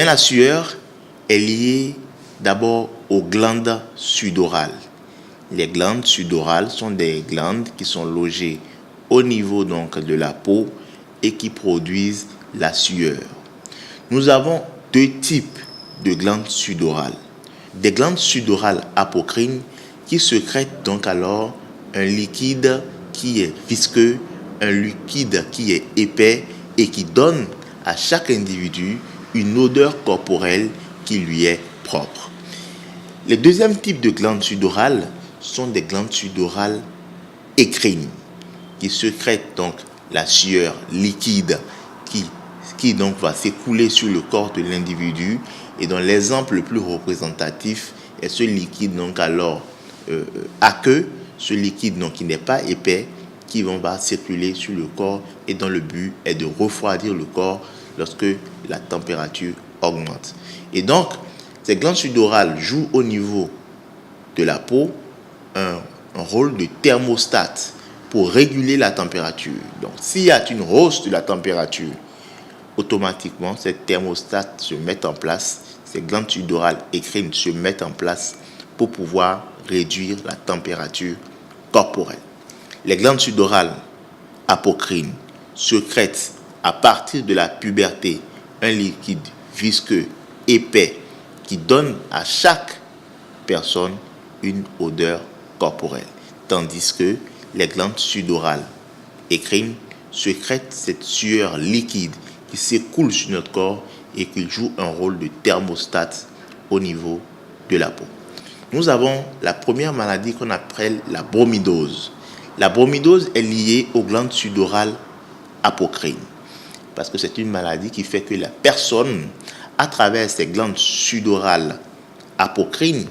la sueur est liée d'abord aux glandes sudorales. Les glandes sudorales sont des glandes qui sont logées au niveau donc de la peau et qui produisent la sueur. Nous avons deux types de glandes sudorales. Des glandes sudorales apocrines qui sécrètent donc alors un liquide qui est visqueux, un liquide qui est épais et qui donne à chaque individu une odeur corporelle qui lui est propre. Le deuxième type de glandes sudorales sont des glandes sudorales écrines qui sécrètent donc la sueur liquide qui donc va s'écouler sur le corps de l'individu, et dont l'exemple le plus représentatif est ce liquide donc alors aqueux, ce liquide donc qui n'est pas épais, qui va circuler sur le corps et dont le but est de refroidir le corps lorsque la température augmente. Et donc, ces glandes sudorales jouent au niveau de la peau un rôle de thermostat pour réguler la température. Donc, s'il y a une hausse de la température, automatiquement, cette thermostat se met en place, ces glandes sudorales écrines se mettent en place pour pouvoir réduire la température corporelle. Les glandes sudorales apocrines sécrètent à partir de la puberté un liquide visqueux, épais, qui donne à chaque personne une odeur corporelle, tandis que les glandes sudorales écrines sécrètent cette sueur liquide qui s'écoule sur notre corps et qui joue un rôle de thermostat au niveau de la peau. Nous avons la première maladie qu'on appelle la bromidose. La bromidose est liée aux glandes sudorales apocrines, parce que c'est une maladie qui fait que la personne, à travers ces glandes sudorales apocrines,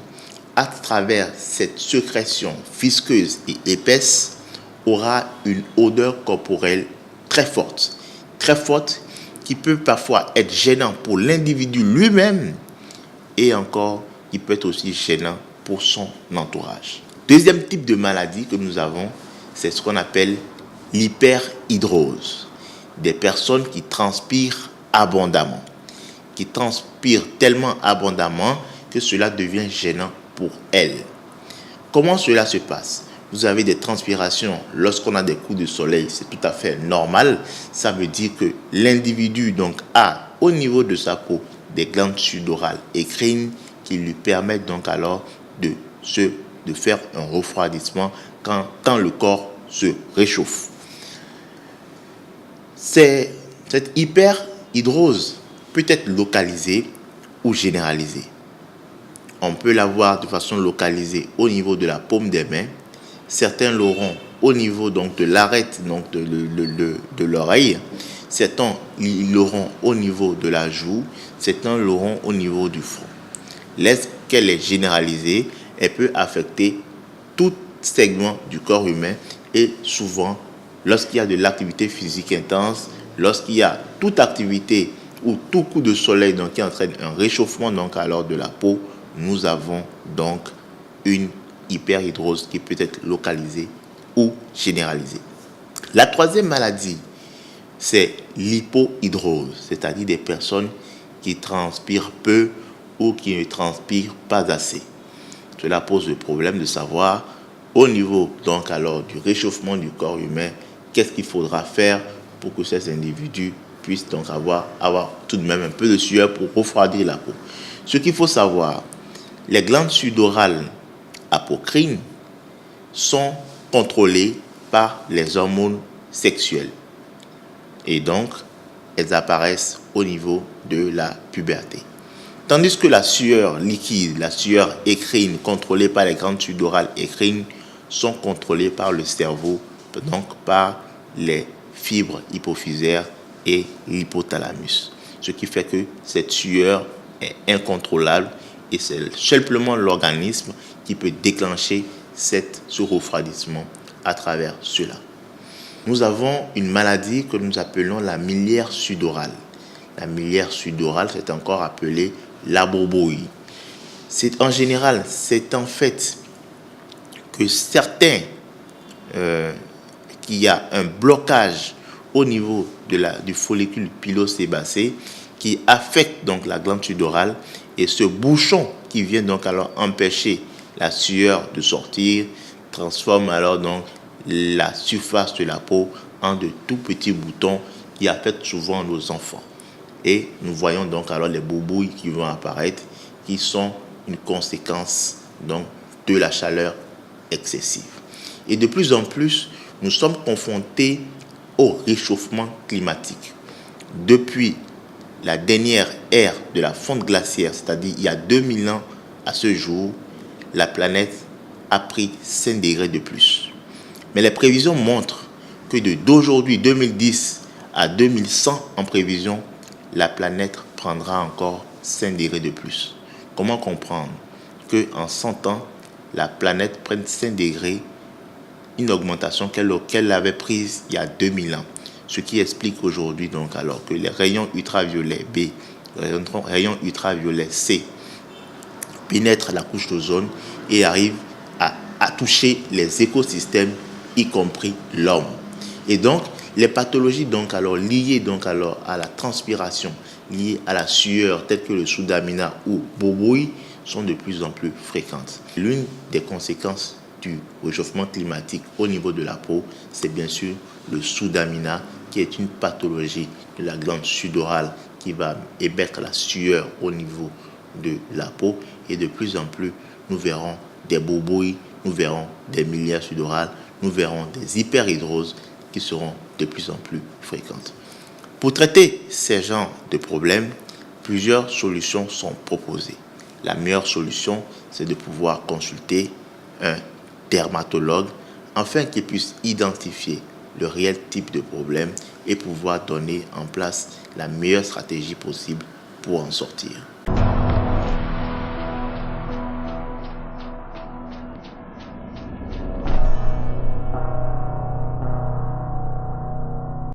à travers cette sécrétion visqueuse et épaisse, aura une odeur corporelle très forte, qui peut parfois être gênant pour l'individu lui-même et encore qui peut être aussi gênant pour son entourage. Deuxième type de maladie que nous avons, c'est ce qu'on appelle l'hyperhidrose. Des personnes qui transpirent abondamment, qui transpirent tellement abondamment que cela devient gênant pour elles. Comment cela se passe ? Vous avez des transpirations lorsqu'on a des coups de soleil, c'est tout à fait normal. Ça veut dire que l'individu donc a au niveau de sa peau des glandes sudorales écrines qui lui permettent donc alors de faire un refroidissement quand le corps se réchauffe. Cette hyperhidrose peut être localisée ou généralisée. On peut l'avoir de façon localisée au niveau de la paume des mains. Certains l'auront au niveau donc de l'arête donc de l'oreille. Certains l'auront au niveau de la joue. Certains l'auront au niveau du front. Lorsqu'elle est généralisée, elle peut affecter tout segment du corps humain et souvent, lorsqu'il y a de l'activité physique intense, lorsqu'il y a toute activité ou tout coup de soleil donc, qui entraîne un réchauffement donc, alors de la peau, nous avons donc une hyperhidrose qui peut être localisée ou généralisée. La troisième maladie, c'est l'hypohidrose, c'est-à-dire des personnes qui transpirent peu ou qui ne transpirent pas assez. Cela pose le problème de savoir au niveau donc alors du réchauffement du corps humain, qu'est-ce qu'il faudra faire pour que ces individus puissent donc avoir tout de même un peu de sueur pour refroidir la peau. Ce qu'il faut savoir, les glandes sudorales apocrines sont contrôlées par les hormones sexuelles et donc elles apparaissent au niveau de la puberté. Tandis que la sueur liquide, la sueur écrine contrôlée par les glandes sudorales écrines sont contrôlées par le cerveau, donc par les fibres hypophysaires et l'hypothalamus. Ce qui fait que cette sueur est incontrôlable et c'est simplement l'organisme qui peut déclencher ce refroidissement à travers cela. Nous avons une maladie que nous appelons la miliaire sudorale. La miliaire sudorale, c'est encore appelé la bourboïe. En général, c'est en fait que certains, qu'il y a un blocage au niveau du follicule pilosébacé qui qui affecte donc la glande sudorale, et ce bouchon qui vient donc alors empêcher la sueur de sortir transforme alors donc la surface de la peau en de tout petits boutons qui affectent souvent nos enfants. Et nous voyons donc alors les boubouilles qui vont apparaître, qui sont une conséquence donc de la chaleur excessive. Et de plus en plus, nous sommes confrontés au réchauffement climatique. Depuis la dernière ère de la fonte glaciaire, c'est-à-dire il y a 2000 ans à ce jour, la planète a pris 5 degrés de plus. Mais les prévisions montrent que d'aujourd'hui 2010 à 2100 en prévision, la planète prendra encore 5 degrés de plus. Comment comprendre qu'en 100 ans, la planète prenne 5 degrés, une augmentation qu'elle avait prise il y a 2000 ans? Ce qui explique aujourd'hui donc alors que les rayons ultraviolets B, les rayons ultraviolets C pénètrent la couche d'ozone et arrivent à toucher les écosystèmes, y compris l'homme. Et donc, les pathologies donc alors liées donc alors à la transpiration, liées à la sueur, telles que le soudamina ou boubouille, sont de plus en plus fréquentes. L'une des conséquences du réchauffement climatique au niveau de la peau, c'est bien sûr le soudamina, qui est une pathologie de la glande sudorale qui va émettre la sueur au niveau de la peau. Et de plus en plus, nous verrons des boubouilles, nous verrons des miliaires sudorales, nous verrons des hyperhidroses qui seront de plus en plus fréquentes. Pour traiter ces genres de problèmes, plusieurs solutions sont proposées. La meilleure solution, c'est de pouvoir consulter un dermatologue afin qu'il puisse identifier le réel type de problème et pouvoir donner en place la meilleure stratégie possible pour en sortir.